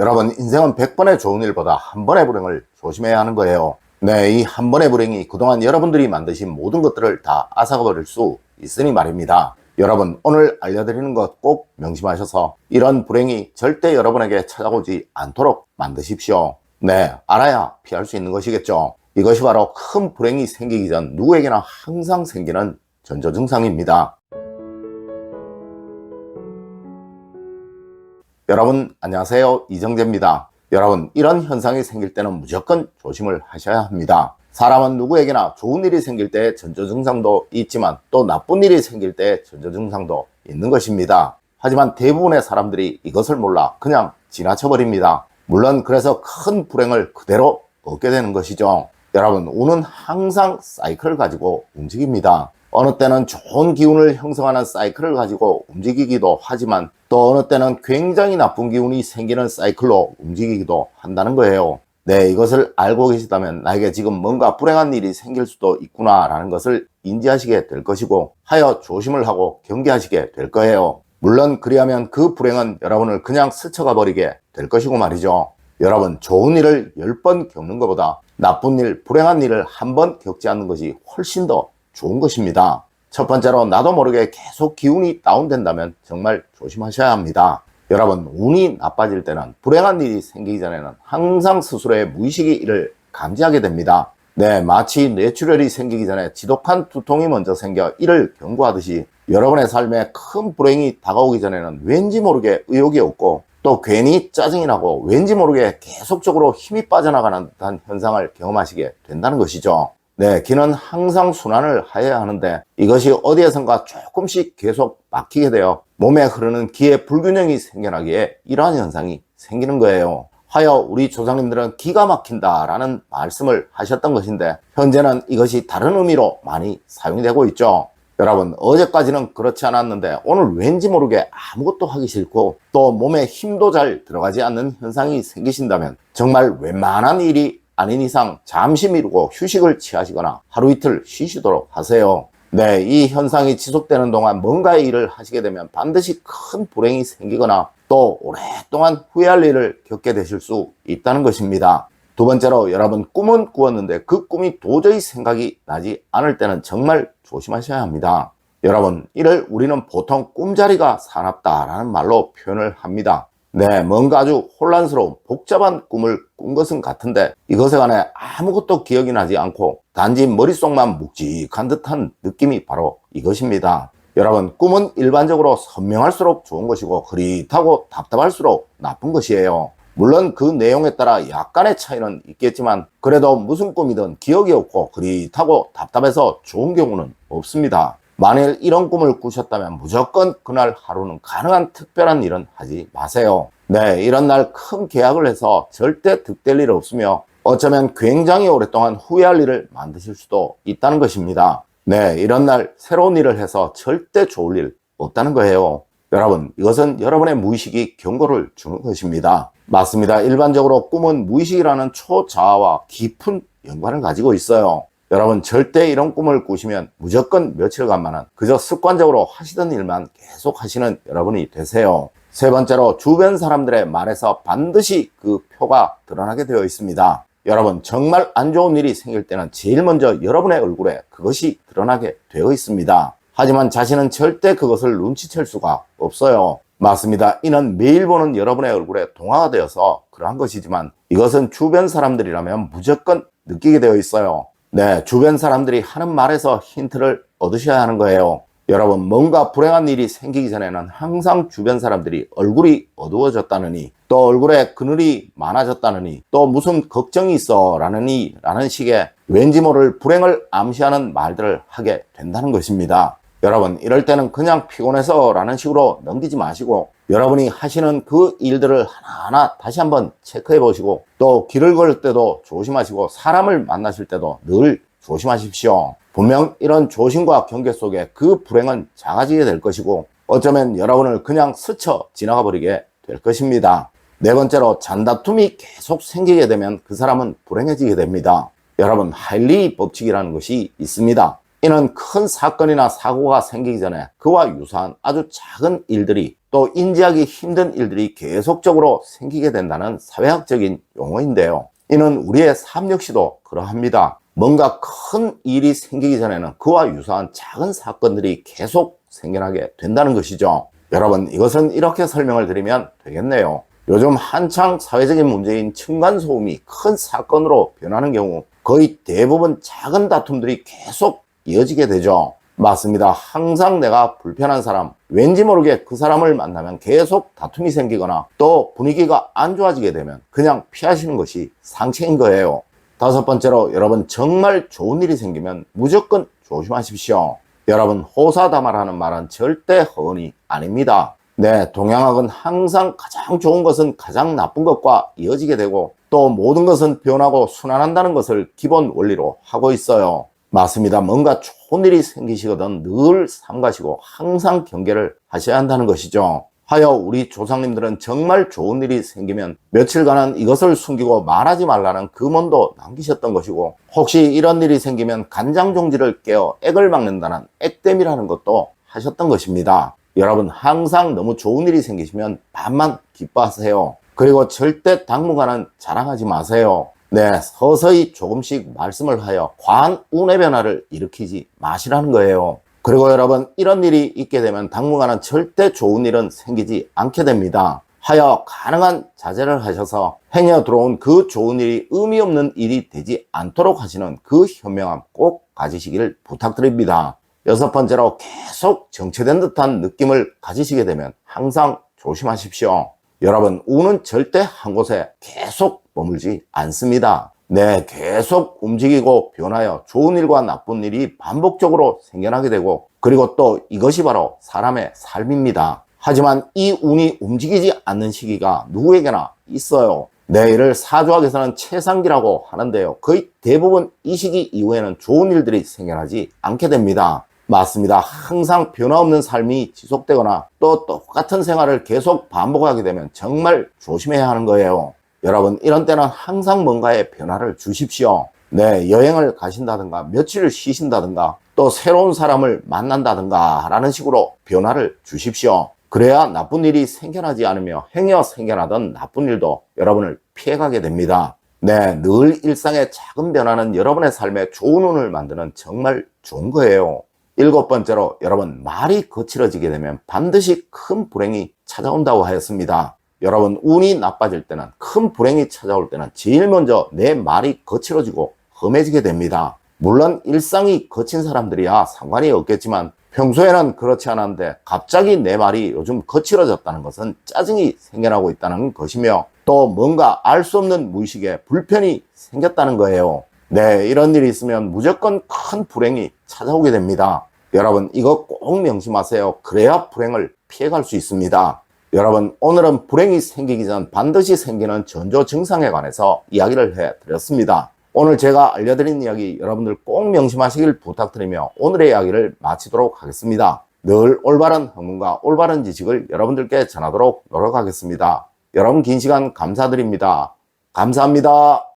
여러분, 인생은 100번의 좋은 일보다 한 번의 불행을 조심해야 하는 거예요. 네, 이 한 번의 불행이 그동안 여러분들이 만드신 모든 것들을 다 앗아버릴 수 있으니 말입니다. 여러분, 오늘 알려드리는 것 꼭 명심하셔서 이런 불행이 절대 여러분에게 찾아오지 않도록 만드십시오. 네, 알아야 피할 수 있는 것이겠죠. 이것이 바로 큰 불행이 생기기 전 누구에게나 항상 생기는 전조증상입니다. 여러분 안녕하세요, 이정재입니다. 여러분, 이런 현상이 생길 때는 무조건 조심을 하셔야 합니다. 사람은 누구에게나 좋은 일이 생길 때 전조증상도 있지만 또 나쁜 일이 생길 때 전조증상도 있는 것입니다. 하지만 대부분의 사람들이 이것을 몰라 그냥 지나쳐버립니다. 물론 그래서 큰 불행을 그대로 얻게 되는 것이죠. 여러분, 운은 항상 사이클을 가지고 움직입니다. 어느 때는 좋은 기운을 형성하는 사이클을 가지고 움직이기도 하지만 또 어느 때는 굉장히 나쁜 기운이 생기는 사이클로 움직이기도 한다는 거예요. 네, 이것을 알고 계시다면 나에게 지금 뭔가 불행한 일이 생길 수도 있구나 라는 것을 인지하시게 될 것이고 하여 조심을 하고 경계하시게 될 거예요. 물론 그리하면 그 불행은 여러분을 그냥 스쳐가 버리게 될 것이고 말이죠. 여러분, 좋은 일을 10번 겪는 것보다 나쁜 일, 불행한 일을 한 번 겪지 않는 것이 훨씬 더 좋은 것입니다. 첫 번째로, 나도 모르게 계속 기운이 다운된다면 정말 조심하셔야 합니다. 여러분, 운이 나빠질 때는 불행한 일이 생기기 전에는 항상 스스로의 무의식이 이를 감지하게 됩니다. 네, 마치 뇌출혈이 생기기 전에 지독한 두통이 먼저 생겨 이를 경고하듯이 여러분의 삶에 큰 불행이 다가오기 전에는 왠지 모르게 의욕이 없고 또 괜히 짜증이 나고 왠지 모르게 계속적으로 힘이 빠져나가는 듯한 현상을 경험하시게 된다는 것이죠. 네, 기는 항상 순환을 하여야 하는데 이것이 어디에선가 조금씩 계속 막히게 되어 몸에 흐르는 기의 불균형이 생겨나기에 이러한 현상이 생기는 거예요. 하여 우리 조상님들은 기가 막힌다라는 말씀을 하셨던 것인데 현재는 이것이 다른 의미로 많이 사용되고 있죠. 여러분, 어제까지는 그렇지 않았는데 오늘 왠지 모르게 아무것도 하기 싫고 또 몸에 힘도 잘 들어가지 않는 현상이 생기신다면 정말 웬만한 일이 아닌 이상 잠시 미루고 휴식을 취하시거나 하루 이틀 쉬시도록 하세요. 네, 이 현상이 지속되는 동안 뭔가의 일을 하시게 되면 반드시 큰 불행이 생기거나 또 오랫동안 후회할 일을 겪게 되실 수 있다는 것입니다. 두 번째로, 여러분, 꿈은 꾸었는데 그 꿈이 도저히 생각이 나지 않을 때는 정말 조심하셔야 합니다. 여러분, 이를 우리는 보통 꿈자리가 사납다라는 말로 표현을 합니다. 네, 뭔가 아주 혼란스러운 복잡한 꿈을 꾼 것은 같은데 이것에 관해 아무것도 기억이 나지 않고 단지 머릿속만 묵직한 듯한 느낌이 바로 이것입니다. 여러분, 꿈은 일반적으로 선명할수록 좋은 것이고 흐릿하고 답답할수록 나쁜 것이에요. 물론 그 내용에 따라 약간의 차이는 있겠지만 그래도 무슨 꿈이든 기억이 없고 흐릿하고 답답해서 좋은 경우는 없습니다. 만일 이런 꿈을 꾸셨다면 무조건 그날 하루는 가능한 특별한 일은 하지 마세요. 네, 이런 날 큰 계약을 해서 절대 득될 일 없으며 어쩌면 굉장히 오랫동안 후회할 일을 만드실 수도 있다는 것입니다. 네, 이런 날 새로운 일을 해서 절대 좋을 일 없다는 거예요. 여러분, 이것은 여러분의 무의식이 경고를 주는 것입니다. 맞습니다. 일반적으로 꿈은 무의식이라는 초자아와 깊은 연관을 가지고 있어요. 여러분, 절대 이런 꿈을 꾸시면 무조건 며칠간만은 그저 습관적으로 하시던 일만 계속 하시는 여러분이 되세요. 세 번째로, 주변 사람들의 말에서 반드시 그 표가 드러나게 되어 있습니다. 여러분, 정말 안 좋은 일이 생길 때는 제일 먼저 여러분의 얼굴에 그것이 드러나게 되어 있습니다. 하지만 자신은 절대 그것을 눈치챌 수가 없어요. 맞습니다. 이는 매일 보는 여러분의 얼굴에 동화가 되어서 그러한 것이지만 이것은 주변 사람들이라면 무조건 느끼게 되어 있어요. 네, 주변 사람들이 하는 말에서 힌트를 얻으셔야 하는 거예요. 여러분, 뭔가 불행한 일이 생기기 전에는 항상 주변 사람들이 얼굴이 어두워졌다느니 또 얼굴에 그늘이 많아졌다느니 또 무슨 걱정이 있어 라느니 라는 식의 왠지 모를 불행을 암시하는 말들을 하게 된다는 것입니다. 여러분, 이럴 때는 그냥 피곤해서 라는 식으로 넘기지 마시고 여러분이 하시는 그 일들을 하나하나 다시 한번 체크해 보시고 또 길을 걸을 때도 조심하시고 사람을 만나실 때도 늘 조심하십시오. 분명 이런 조심과 경계 속에 그 불행은 작아지게 될 것이고 어쩌면 여러분을 그냥 스쳐 지나가 버리게 될 것입니다. 네 번째로, 잔다툼이 계속 생기게 되면 그 사람은 불행해지게 됩니다. 여러분, 하일리 법칙이라는 것이 있습니다. 이는 큰 사건이나 사고가 생기기 전에 그와 유사한 아주 작은 일들이 또 인지하기 힘든 일들이 계속적으로 생기게 된다는 사회학적인 용어인데요. 이는 우리의 삶 역시도 그러합니다. 뭔가 큰 일이 생기기 전에는 그와 유사한 작은 사건들이 계속 생겨나게 된다는 것이죠. 여러분, 이것은 이렇게 설명을 드리면 되겠네요. 요즘 한창 사회적인 문제인 층간소음이 큰 사건으로 변하는 경우 거의 대부분 작은 다툼들이 계속 이어지게 되죠. 맞습니다. 항상 내가 불편한 사람, 왠지 모르게 그 사람을 만나면 계속 다툼이 생기거나 또 분위기가 안 좋아지게 되면 그냥 피하시는 것이 상책인 거예요. 다섯 번째로, 여러분 정말 좋은 일이 생기면 무조건 조심하십시오. 여러분, 호사다마라는 말은 절대 허언이 아닙니다. 네, 동양학은 항상 가장 좋은 것은 가장 나쁜 것과 이어지게 되고 또 모든 것은 변하고 순환한다는 것을 기본 원리로 하고 있어요. 맞습니다. 뭔가 좋은 일이 생기시거든 늘 삼가시고 항상 경계를 하셔야 한다는 것이죠. 하여 우리 조상님들은 정말 좋은 일이 생기면 며칠간은 이것을 숨기고 말하지 말라는 금언도 남기셨던 것이고, 혹시 이런 일이 생기면 간장종지를 깨어 액을 막는다는 액땜이라는 것도 하셨던 것입니다. 여러분, 항상 너무 좋은 일이 생기시면 반만 기뻐하세요. 그리고 절대 당분간은 자랑하지 마세요. 네, 서서히 조금씩 말씀을 하여 과한 운의 변화를 일으키지 마시라는 거예요. 그리고 여러분, 이런 일이 있게 되면 당분간은 절대 좋은 일은 생기지 않게 됩니다. 하여 가능한 자제를 하셔서 행여 들어온 그 좋은 일이 의미 없는 일이 되지 않도록 하시는 그 현명함 꼭 가지시기를 부탁드립니다. 여섯 번째로, 계속 정체된 듯한 느낌을 가지시게 되면 항상 조심하십시오. 여러분, 운은 절대 한 곳에 계속 머물지 않습니다. 네, 계속 움직이고 변하여 좋은 일과 나쁜 일이 반복적으로 생겨나게 되고, 그리고 또 이것이 바로 사람의 삶입니다. 하지만 이 운이 움직이지 않는 시기가 누구에게나 있어요. 네, 이를 사주학에서는 채상기라고 하는데요. 거의 대부분 이 시기 이후에는 좋은 일들이 생겨나지 않게 됩니다. 맞습니다. 항상 변화없는 삶이 지속되거나 또 똑같은 생활을 계속 반복하게 되면 정말 조심해야 하는 거예요. 여러분, 이런 때는 항상 뭔가의 변화를 주십시오. 네, 여행을 가신다든가 며칠 쉬신다든가 또 새로운 사람을 만난다든가 라는 식으로 변화를 주십시오. 그래야 나쁜 일이 생겨나지 않으며 행여 생겨나던 나쁜 일도 여러분을 피해가게 됩니다. 네, 늘 일상의 작은 변화는 여러분의 삶에 좋은 운을 만드는 정말 좋은 거예요. 일곱 번째로, 여러분, 말이 거칠어지게 되면 반드시 큰 불행이 찾아온다고 하였습니다. 여러분, 운이 나빠질 때는, 큰 불행이 찾아올 때는 제일 먼저 내 말이 거칠어지고 험해지게 됩니다. 물론 일상이 거친 사람들이야 상관이 없겠지만 평소에는 그렇지 않았는데 갑자기 내 말이 요즘 거칠어졌다는 것은 짜증이 생겨나고 있다는 것이며, 또 뭔가 알 수 없는 무의식에 불편이 생겼다는 거예요. 네, 이런 일이 있으면 무조건 큰 불행이 찾아오게 됩니다. 여러분, 이거 꼭 명심하세요. 그래야 불행을 피해갈 수 있습니다. 여러분, 오늘은 불행이 생기기 전 반드시 생기는 전조 증상에 관해서 이야기를 해드렸습니다. 오늘 제가 알려드린 이야기 여러분들 꼭 명심하시길 부탁드리며 오늘의 이야기를 마치도록 하겠습니다. 늘 올바른 학문과 올바른 지식을 여러분들께 전하도록 노력하겠습니다. 여러분, 긴 시간 감사드립니다. 감사합니다.